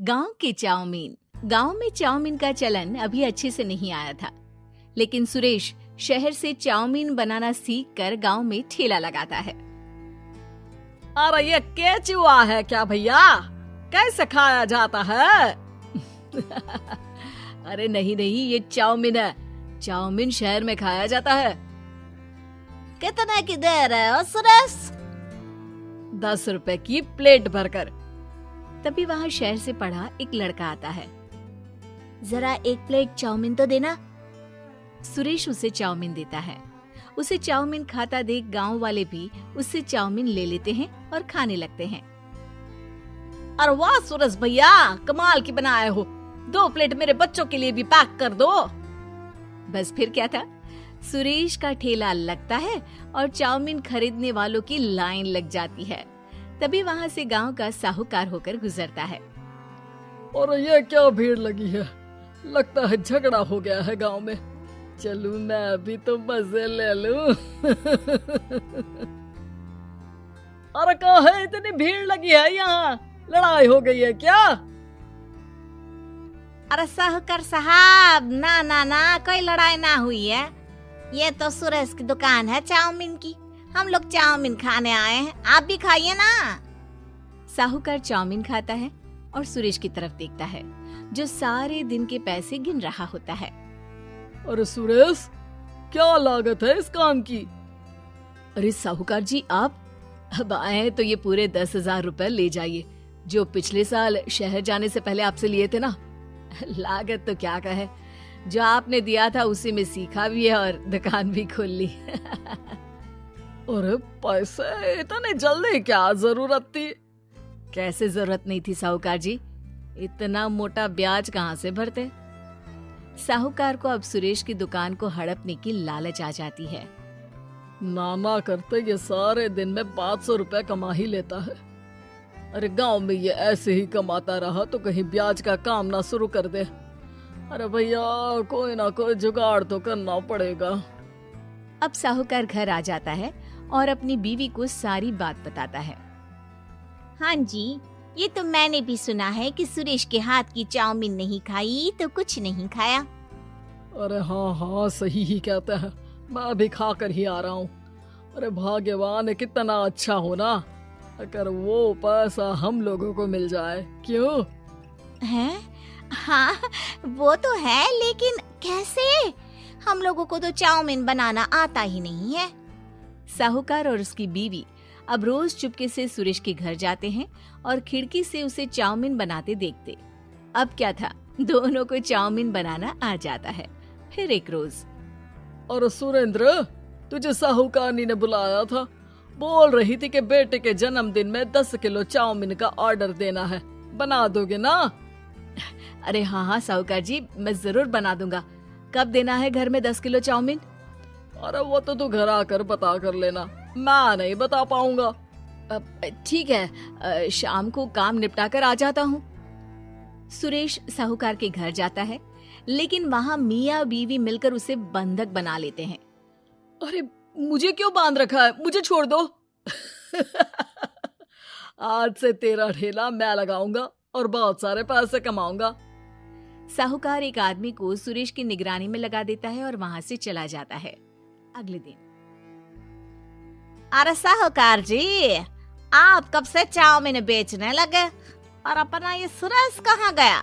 गांव के चाउमीन। गांव में चाउमीन का चलन अभी अच्छे से नहीं आया था, लेकिन सुरेश शहर से चाउमीन बनाना सीखकर गांव में ठेला लगाता है। अरे ये केचुआ है क्या भैया? कैसे खाया जाता है? अरे नहीं, ये चाउमीन है। चाउमीन शहर में खाया जाता है। कितने की दे रहे हो सुरेश? 10 रुपए की प्लेट भरकर। तभी वहाँ शहर से पढ़ा एक लड़का आता है। जरा एक प्लेट चाउमीन तो देना। सुरेश उसे चाउमीन देता है। उसे चाउमीन खाता देख गांव वाले भी उससे चाउमीन ले लेते हैं और खाने लगते हैं। अरे वाह सुरेश भैया, कमाल की बनाए हो। 2 प्लेट मेरे बच्चों के लिए भी पैक कर दो। बस फिर क्या था, सुरेश का ठेला लगता है और चाउमीन खरीदने वालों की लाइन लग जाती है। तभी वहाँ से गांव का साहूकार होकर गुजरता है। और ये क्या भीड़ लगी है? लगता है झगड़ा हो गया है गांव में। चलूं मैं अभी तो मजे ले लूं। अरे कहाँ है, इतनी भीड़ लगी है यहाँ? लड़ाई हो गई है क्या? अरे साहूकार साहब, ना कोई लड़ाई ना हुई है। ये तो सुरेश की दुकान है चाउमीन की। हम लोग चाउमीन खाने आए हैं, आप भी खाइए ना। साहूकार चाउमीन खाता है और सुरेश की तरफ देखता है, जो सारे दिन के पैसे गिन रहा होता है। अरे सुरेश, क्या लागत है इस काम की? अरे साहूकार जी, आप अब आए तो ये पूरे 10,000 रुपए ले जाइए, जो पिछले साल शहर जाने से पहले आपसे लिए थे ना। लागत तो क्या कहे, जो आपने दिया था उसी में सीखा भी है और दुकान भी खोल ली। अरे पैसे इतने जल्दी क्या जरूरत थी? कैसे जरूरत नहीं थी साहूकार जी, इतना मोटा ब्याज कहाँ से भरते। साहूकार को अब सुरेश की दुकान को हड़पने की लालच आ जाती है। नाना करते ये सारे दिन में 500 रुपए कमा ही लेता है। अरे गांव में ये ऐसे ही कमाता रहा तो कहीं ब्याज का काम ना शुरू कर दे। अरे भैया, कोई ना कोई जुगाड़ तो करना पड़ेगा। अब साहूकार घर आ जाता है और अपनी बीवी को सारी बात बताता है। हाँ जी, ये तो मैंने भी सुना है कि सुरेश के हाथ की चाउमीन नहीं खाई तो कुछ नहीं खाया। अरे हाँ, सही ही कहते हैं। मैं भी खा कर ही आ रहा हूँ। अरे भाग्यवान है, कितना अच्छा हो ना अगर वो पैसा हम लोगों को मिल जाए। क्यों है? हाँ वो तो है, लेकिन कैसे? हम लोगों को तो चाउमीन बनाना आता ही नहीं है। साहूकार और उसकी बीवी अब रोज चुपके से सुरेश के घर जाते हैं और खिड़की से उसे चाउमीन बनाते देखते। अब क्या था, दोनों को चाउमीन बनाना आ जाता है। फिर एक रोज, और सुरेंद्र, तुझे साहूकारनी ने बुलाया था। बोल रही थी कि बेटे के जन्मदिन में 10 किलो चाउमीन का ऑर्डर देना है। बना दोगे ना? अरे हाँ साहूकार जी, मैं जरूर बना दूंगा। कब देना है घर में 10 किलो चाउमीन? अरे वो तो तू घर आकर पता कर लेना, मैं नहीं बता पाऊंगा। ठीक है, शाम को काम निपटा कर आ जाता हूँ। सुरेश साहूकार के घर जाता है, लेकिन वहाँ मियाँ बीवी मिलकर उसे बंधक बना लेते हैं। अरे मुझे क्यों बांध रखा है? मुझे छोड़ दो। आज से तेरा ठेला मैं लगाऊंगा और बहुत सारे पैसे कमाऊंगा। साहूकार एक आदमी को सुरेश की निगरानी में लगा देता है और वहाँ से चला जाता है। अगले दिन, अरे साहूकार जी, आप कब से चाउमीन बेचने लगे और अपना ये सुरेश कहाँ गया?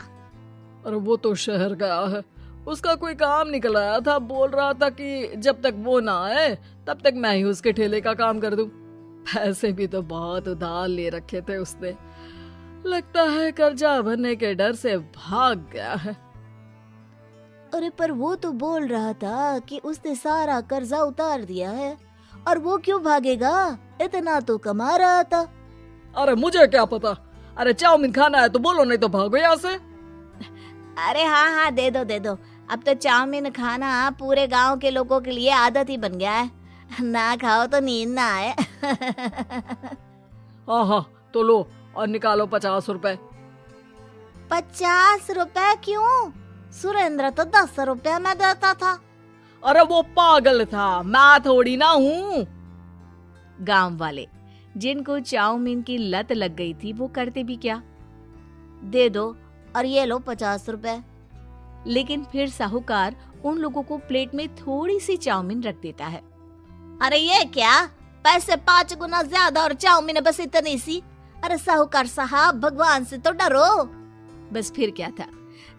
अरे वो तो शहर गया है, उसका कोई काम निकल आया था। बोल रहा था कि जब तक वो ना आए तब तक मैं ही उसके ठेले का काम कर दूं। पैसे भी तो बहुत उधार ले रखे थे उसने। लगता है कर्जा भरने के डर से भाग गया है। अरे पर वो तो बोल रहा था कि उसने सारा कर्जा उतार दिया है, और वो क्यों भागेगा? इतना तो कमा रहा था। अरे मुझे क्या पता। अरे चाउमीन खाना है तो बोलो, नहीं तो भागो यहाँ से। अरे हाँ, दे दो। अब तो चाउमीन खाना पूरे गांव के लोगों के लिए आदत ही बन गया है। ना खाओ तो नींद ना आए। हाँ, तो लो और निकालो 50 रुपए। 50 रुपए क्यों? सुरेंद्र तो 10 रुपए में देता था। अरे वो पागल था, मैं थोड़ी ना हूँ। गांव वाले, जिनको चाउमीन की लत लग गई थी, वो करते भी क्या, दे दो और ये लो 50 रुपए। लेकिन फिर साहूकार उन लोगों को प्लेट में थोड़ी सी चाउमीन रख देता है। अरे ये क्या, पैसे 5 गुना ज्यादा और चाउमीन बस इतनी सी। अरे साहूकार साहब, भगवान से तो डरो। बस फिर क्या था,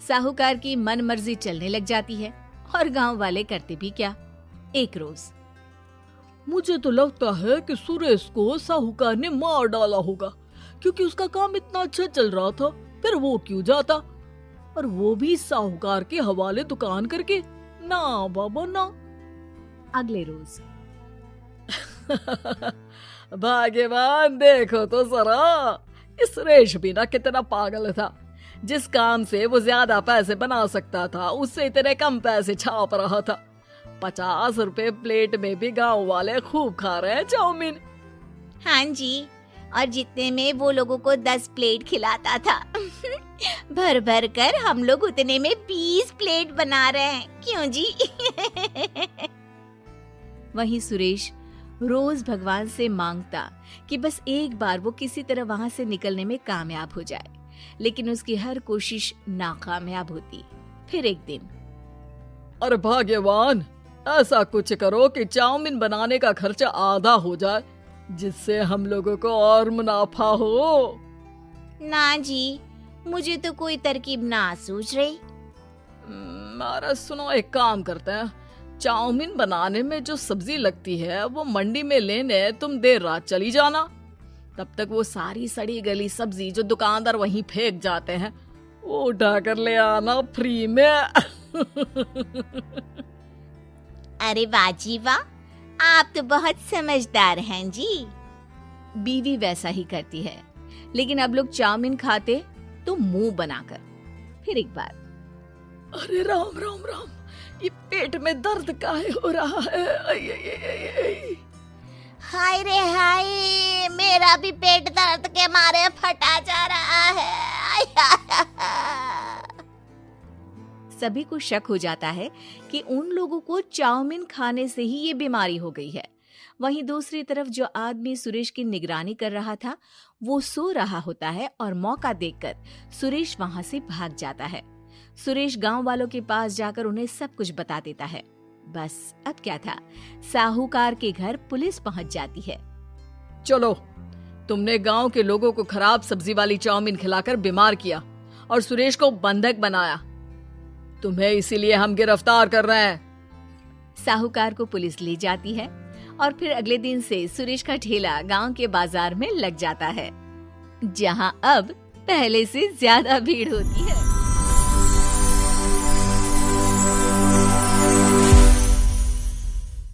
साहूकार की मन मर्जी चलने लग जाती है और गांव वाले करते भी क्या। एक रोज मुझे तो लगता है कि सुरेश को साहूकार ने मार डाला होगा, क्योंकि उसका काम इतना अच्छा चल रहा था, फिर वो क्यों जाता, और वो भी साहूकार के हवाले दुकान करके। ना बाबा ना। अगले रोज भाग्यवान, देखो तो जरा, इस सुरेश भी ना कितना पागल था। जिस काम से वो ज्यादा पैसे बना सकता था, उससे इतने कम पैसे छाप रहा था। 50 रुपए प्लेट में भी गांव वाले खूब खा रहे हैं चाउमीन। हाँ जी, और जितने में वो लोगों को 10 प्लेट खिलाता था भर भर कर हम लोग उतने में 20 प्लेट बना रहे हैं। क्यों जी? वहीं सुरेश रोज भगवान से मांगता कि बस एक बार वो किसी तरह वहां से निकलने में कामयाब हो जाए, लेकिन उसकी हर कोशिश नाकामयाब होती। फिर एक दिन, अरे भाग्यवान, ऐसा कुछ करो कि चाउमीन बनाने का खर्चा आधा हो जाए, जिससे हम लोगों को और मुनाफा हो। ना जी, मुझे तो कोई तरकीब ना सूझ रही। अरे सुनो, एक काम करते हैं, चाउमीन बनाने में जो सब्जी लगती है वो मंडी में लेने तुम देर रात चली जाना। तब तक वो सारी सड़ी गली सब्जी जो दुकानदार वहीं फेंक जाते हैं, वो उठा कर ले आना फ्री में। अरे वाह जी वाह, आप तो बहुत समझदार हैं जी। बीवी वैसा ही करती है, लेकिन अब लोग चाउमीन खाते तो मुंह बनाकर। फिर एक बार, अरे राम राम राम, ये पेट में दर्द काहे हो रहा है? आई, आई, आई, आई, आई। हाय रे हाय, मेरा भी पेट दर्द के मारे फटा जा रहा है। सभी को शक हो जाता है कि उन लोगों को चाउमीन खाने से ही ये बीमारी हो गई है। वहीं दूसरी तरफ जो आदमी सुरेश की निगरानी कर रहा था, वो सो रहा होता है और मौका देखकर सुरेश वहां से भाग जाता है। सुरेश गांव वालों के पास जाकर उन्हें सब कुछ बता देता है। बस अब क्या था, साहूकार के घर पुलिस पहुंच जाती है। चलो, तुमने गांव के लोगों को खराब सब्जी वाली चाउमीन खिलाकर बीमार किया और सुरेश को बंधक बनाया। तुम्हें इसीलिए हम गिरफ्तार कर रहे हैं। साहूकार को पुलिस ले जाती है और फिर अगले दिन से सुरेश का ठेला गांव के बाजार में लग जाता है, जहां अब पहले से ज्यादा भीड़ होती है।